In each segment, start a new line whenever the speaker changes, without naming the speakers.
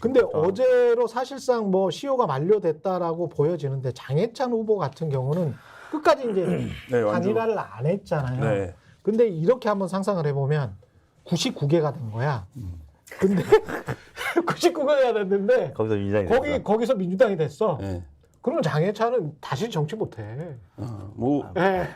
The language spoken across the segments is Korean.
근데 어제로 사실상 뭐 시효가 만료됐다라고 보여지는데 장해찬 후보 같은 경우는 끝까지 이제
네, 완주.
단일화를 안 했잖아요.
네.
근데 이렇게 한번 상상을 해보면 99개가 된 거야. 근데 99개가 됐는데
거기서 민주당이
거기서 민주당이 됐어.
네.
그러면 장해찬은 다시 정치 못해.
뭐
네.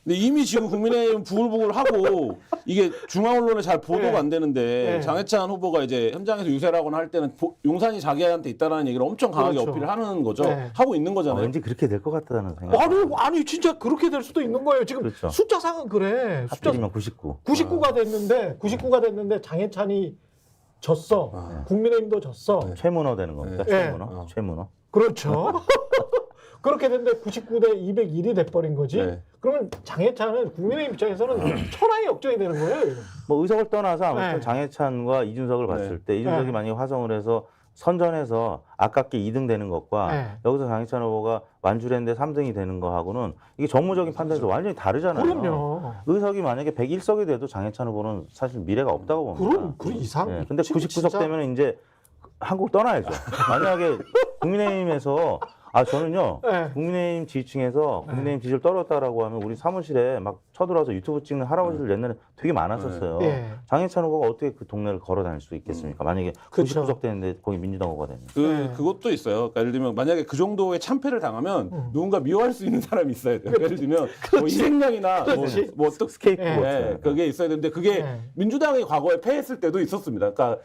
근데 이미 지금 국민의힘 부글부글 하고 이게 중앙 언론에 잘 보도가
네.
안 되는데
네.
장해찬 후보가 이제 현장에서 유세라거나 할 때는 용산이 자기한테 있다라는 얘기를 엄청 강하게
그렇죠.
어필을 하는 거죠.
네.
하고 있는 거잖아요.
왠지 그렇게 될 것 같다는 생각.
아니 진짜 그렇게 될 수도 있는 거예요. 지금
그렇죠.
숫자상은 그래.
하필이면 99.
99가 됐는데 장해찬이 졌어. 국민의힘도 졌어.
최문호 되는 겁니까?
네.
최문호? 최문호?
그렇죠. 그렇게 됐는데 99대 201이 돼버린 거지.
네.
그러면 장해찬은 국민의힘 입장에서는 천하의 역전이 되는 거예요. 이거.
뭐 의석을 떠나서 아무튼
네.
장해찬과 이준석을 봤을 때 이준석이
네.
만약에 화성을 해서 선전해서 아깝게 2등 되는 것과
네.
여기서 장해찬 후보가 완주를 했는데 3등이 되는 거하고는 이게 정무적인 판단에서 완전히 다르잖아요.
그럼요.
의석이 만약에 101석이 돼도 장해찬 후보는 사실 미래가 없다고 봅니다.
그런 이상.
네. 근데 99석 되면 이제 한국 떠나야죠. 만약에 국민의힘에서 저는요
네.
국민의힘 지지층에서 국민의힘 지지를 떨었다라고 하면 우리 사무실에 막 쳐들어와서 유튜브 찍는 할아버지들 옛날에 되게 많았었어요.
네.
장해찬 후보가 어떻게 그 동네를 걸어 다닐 수 있겠습니까? 만약에
그렇죠.
99석 되는데 거기 민주당 후보가 되면.
그것도 있어요. 그러니까 예를 들면 만약에 그 정도의 참패를 당하면 누군가 미워할 수 있는 사람이 있어야 돼요. 예를 들면 뭐 희생양이나 뭐또
스케이프보트.
네, 그게 있어야 되는데 그게
네.
민주당이 과거에 패했을 때도 있었습니다. 그러니까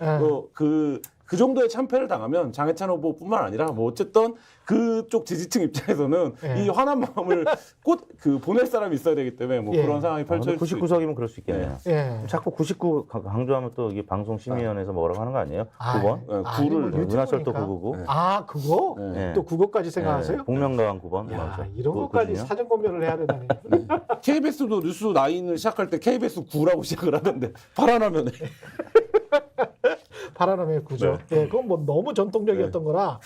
그 정도의 참패를 당하면 장해찬 후보뿐만 아니라 뭐 어쨌든 그쪽 지지층 입장에서는 이 화난 마음을 꼭 보낼 사람이 있어야 되기 때문에 뭐 그런 상황이 펼쳐질 수
99석이면 그럴 수 있겠네요.
자꾸
자꾸 99 강조하면 또 이게 방송심의위원회에서 뭐라고 하는 거 아니에요? 9번?
네,
구를
은하철도 999.
그거?
네.
또 그거까지 생각하세요?
복면가왕 9번.
야, 이런 것까지 사전 검열을 해야 되다니.
KBS도 뉴스 9을 시작할 때 KBS 9라고 시작을 하던데 발언하면
바라남의 구조. 네. 그건 뭐 너무 전통적이었던 거라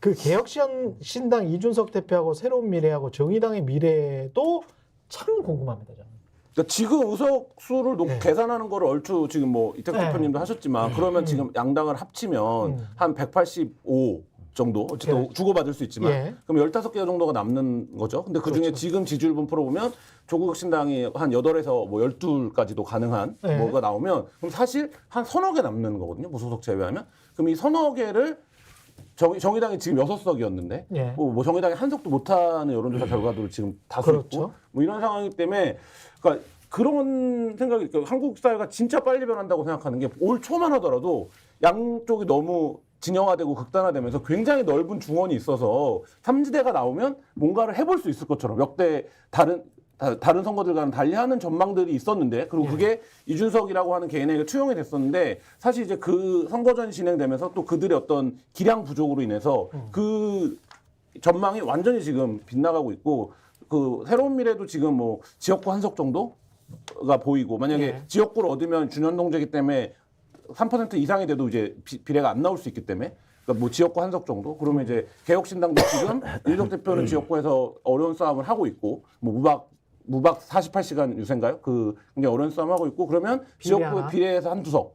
그 개혁신당 이준석 대표하고 새로운 미래하고 정의당의 미래도 참 궁금합니다. 저는.
그러니까 지금 의석수를 계산하는 거를 얼추 지금 뭐 이택 대표님도 하셨지만 그러면 지금 양당을 합치면 한 185 정도 어쨌든 주고받을 수 있지만 그럼 15개 정도가 남는 거죠. 근데 그중에
그렇죠.
지금 지지율 분포로 보면 조국 신당이 한 8에서 뭐 12까지도 가능한 뭐가 나오면 그럼 사실 한 서너 개 남는 거거든요. 무소속 제외하면. 그럼 이 서너 개를 정의당이 지금 6석이었는데 뭐 정의당이 한 석도 못하는 여론조사 결과도 지금 다수 있고 뭐 이런 상황이기 때문에 그러니까 그런 생각이 그러니까 한국 사회가 진짜 빨리 변한다고 생각하는 게 올 초만 하더라도 양쪽이 너무 진영화되고 극단화되면서 굉장히 넓은 중원이 있어서 삼지대가 나오면 뭔가를 해볼 수 있을 것처럼 역대 다른 선거들과는 달리하는 전망들이 있었는데 그리고 그게 이준석이라고 하는 개인에게 투영이 됐었는데 사실 이제 그 선거전이 진행되면서 또 그들의 어떤 기량 부족으로 인해서 그 전망이 완전히 지금 빗나가고 있고 그 새로운 미래도 지금 뭐 지역구 한 석 정도가 보이고 만약에 지역구를 얻으면 준연동제이기 때문에 3% 이상이 돼도 이제 비례가 안 나올 수 있기 때문에 그러니까 뭐 지역구 한 석 정도 그러면 이제 개혁신당도 지금 이준석 대표는 지역구에서 어려운 싸움을 하고 있고 뭐 무박 48시간 유세인가요? 그 굉장히 어려운 싸움 하고 있고 그러면 지역구 비례에서 한두 석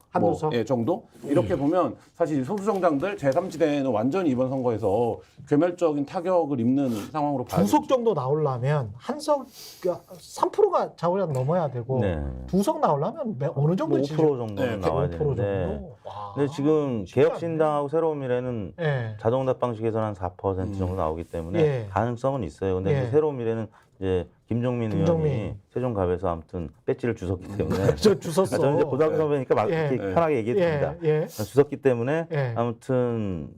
정도 이렇게 보면 사실 소수 정당들 제3지대는 완전히 이번 선거에서 괴멸적인 타격을 입는 상황으로 봐야
2석 정도 나오려면 한석 3%가 좌우량 넘어야 되고 2석 나오려면 어느 정도
5% 정도는 나와야 되는데 근데 지금 개혁신당하고 새로운 미래는 자동답 방식에서는 한 4% 정도 나오기 때문에 가능성은 있어요. 근데 이제 새로운 미래는 이제 김종민 의원이 세종갑에서 아무튼 배지를 주웠기 때문에
저 주웠어.
저는 이제 고등학교 선배니까 막 이렇게 편하게 얘기했습니다. 주웠기 때문에 아무튼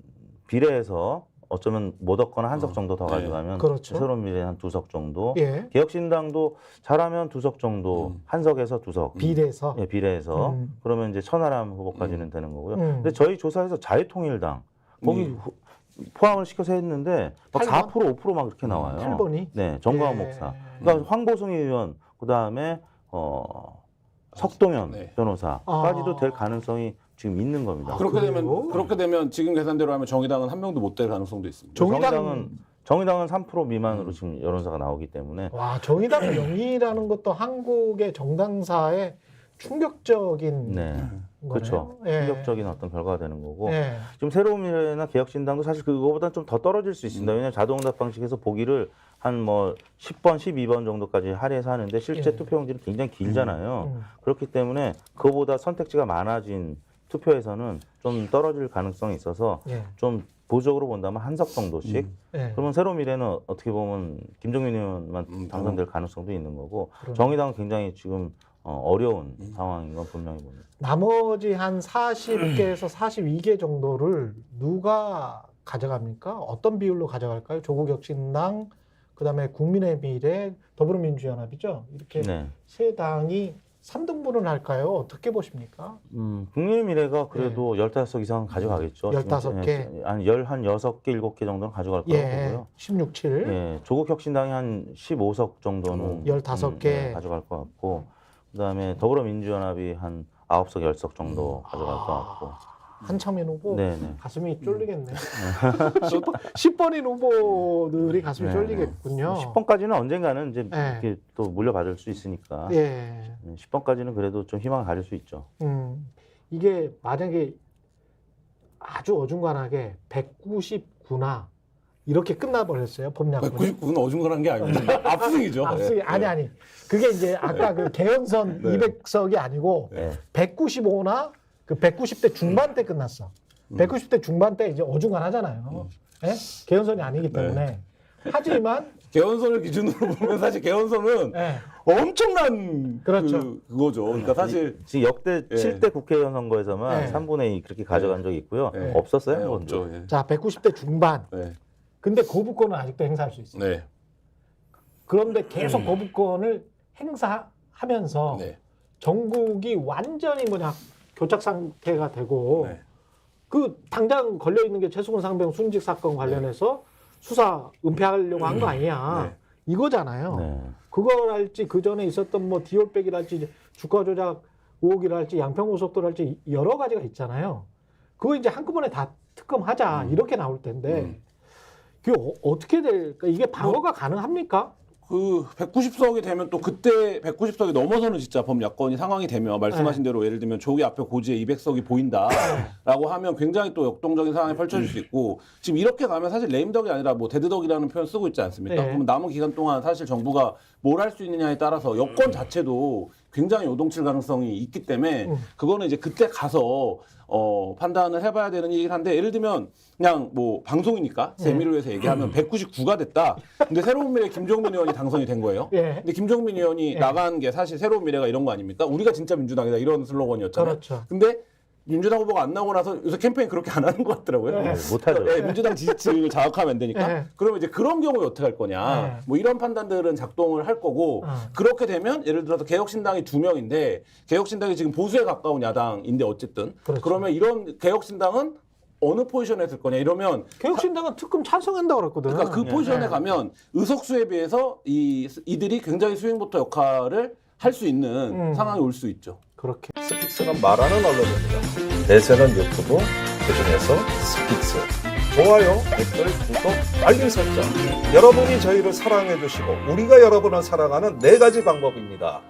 비례에서 어쩌면 못 얻거나 한 석 정도 더 가져가면 새로운 미래 한 2석 정도 개혁신당도 잘하면 2석 정도 한 석에서 2석
비례해서
비례해서 그러면 이제 천하람 후보까지는 되는 거고요. 근데 저희 조사에서 자유통일당 거기 포함을 시켜서 했는데 막 4%, 5%막 그렇게 나와요.
8번이?
네, 정광훈 목사. 그러니까 황보승 의원, 그다음에 석동현 변호사까지도 될 가능성이 지금 있는 겁니다.
그렇게 되면 지금 계산대로 하면 정의당은 한 명도 못 될 가능성도 있습니다.
정의당은 3% 미만으로 지금 여론사가 나오기 때문에
와, 정의당 0이라는 것도 한국의 정당사에 충격적인
네. 그렇죠.
예.
충격적인 어떤 결과가 되는 거고
예.
지금 새로운 미래나 개혁신당도 사실 그거보다는 좀 더 떨어질 수 있습니다. 왜냐하면 자동응답 방식에서 보기를 한 뭐 10번, 12번 정도까지 할애해서 하는데 실제
예.
투표용지는 굉장히 길잖아요. 그렇기 때문에 그거보다 선택지가 많아진 투표에서는 좀 떨어질 가능성이 있어서
예.
좀 보수적으로 본다면 한석 정도씩.
예.
그러면 새로운 미래는 어떻게 보면 김종민 의원만 당선될 가능성도 있는 거고
그러네.
정의당은 굉장히 지금 어려운 상황인 건 분명히 봅니다.
나머지 한 40개에서 42개 정도를 누가 가져갑니까? 어떤 비율로 가져갈까요? 조국혁신당, 그다음에 국민의 미래, 더불어민주연합이죠. 이렇게
네.
세 당이 3등분을 할까요? 어떻게 보십니까?
국민의 미래가 그래도 15석 이상 가져가겠죠.
15개?
한 6개, 7개 정도는 가져갈 거라고 보고요.
16, 7.
예, 조국혁신당이 한 15석 정도는
15개.
가져갈 것 같고 그다음에 더불어민주연합이 한 9석, 10석 정도 가져갈 것 같고
한참인 후보
네네.
가슴이 쫄리겠네. 10번인 후보들이 가슴이 쫄리겠군요.
10번까지는 언젠가는 이제
네.
이렇게 또 물려받을 수 있으니까
예.
10번까지는 그래도 좀 희망을 가질 수 있죠.
이게 만약에 아주 어중간하게 199나 이렇게 끝나버렸어요. 법약분이.
199는 어중간한 게 아니고 압승이죠.
압승이 아니. 그게 이제 아까 그 개헌선
네.
200석이 아니고
네.
195나 그 190대 중반 때 끝났어. 190대 중반 때 이제 어중간하잖아요. 예? 개헌선이 아니기 때문에. 하지만
개헌선을 기준으로 보면 사실 개헌선은
예.
엄청난
그렇죠.
그거죠. 그러니까 사실
지금 역대
예.
7대 국회의원 선거에서만
예.
3분의 2 그렇게 가져간 적이 있고요.
예.
없었어요?
네,
한 번도.
없죠. 예.
자 190대 중반.
네.
근데 거부권은 아직도 행사할 수 있어요.
네.
그런데 계속 거부권을 행사하면서
네.
전국이 완전히 뭐냐 교착 상태가 되고
네.
그 당장 걸려 있는 게 최수근 상병 순직 사건 관련해서 수사 은폐하려고 한 거 아니냐
네.
이거잖아요.
네.
그거랄지 그 전에 있었던 뭐 디올백이랄지 주가 조작 의혹이랄지 양평고속도랄지 여러 가지가 있잖아요. 그거 이제 한꺼번에 다 특검하자 이렇게 나올 텐데 그게 어떻게 될까? 이게 방어가 가능합니까?
그 190석이 되면 또 그때 190석이 넘어서는 진짜 범야권이 상황이 되면 말씀하신 대로 예를 들면 조기 앞에 고지에 200석이 보인다라고 하면 굉장히 또 역동적인 상황이 펼쳐질 수 있고 지금 이렇게 가면 사실 레임덕이 아니라 뭐 데드덕이라는 표현 쓰고 있지 않습니까?
네.
그러면 남은 기간 동안 사실 정부가 뭘 할 수 있느냐에 따라서 여권 자체도 굉장히 요동칠 가능성이 있기 때문에 그거는 이제 그때 가서 판단을 해봐야 되는 얘기긴 한데 예를 들면 그냥 뭐 방송이니까 재미를 위해서 얘기하면 199가 됐다. 근데 새로운 미래 김종민 의원이 당선이 된 거예요.
예.
근데 김종민 의원이 나간 게 사실 새로운 미래가 이런 거 아닙니까? 우리가 진짜 민주당이다 이런 슬로건이었잖아요.
그렇죠.
근데 민주당 후보가 안 나오고 나서 요새 캠페인 그렇게 안 하는 것 같더라고요.
네, 못하죠.
네, 민주당 지지층을 자극하면 안 되니까.
네.
그러면 이제 그런 경우에 어떻게 할 거냐.
네.
뭐 이런 판단들은 작동을 할 거고 그렇게 되면 예를 들어서 개혁신당이 2명인데 개혁신당이 지금 보수에 가까운 야당인데 어쨌든
그렇죠.
그러면 이런 개혁신당은 어느 포지션에 있을 거냐 이러면
개혁신당은 특검 찬성한다고 그랬거든.
그러니까 그 포지션에 가면 의석수에 비해서 이들이 굉장히 스윙보터 역할을 할 수 있는 상황이 올 수 있죠.
그렇게.
스픽스는 말하는 언론입니다. 대세는 유튜브, 그중에서 스픽스. 좋아요, 댓글, 구독, 알림 설정. 여러분이 저희를 사랑해 주시고 우리가 여러분을 사랑하는 4가지 방법입니다.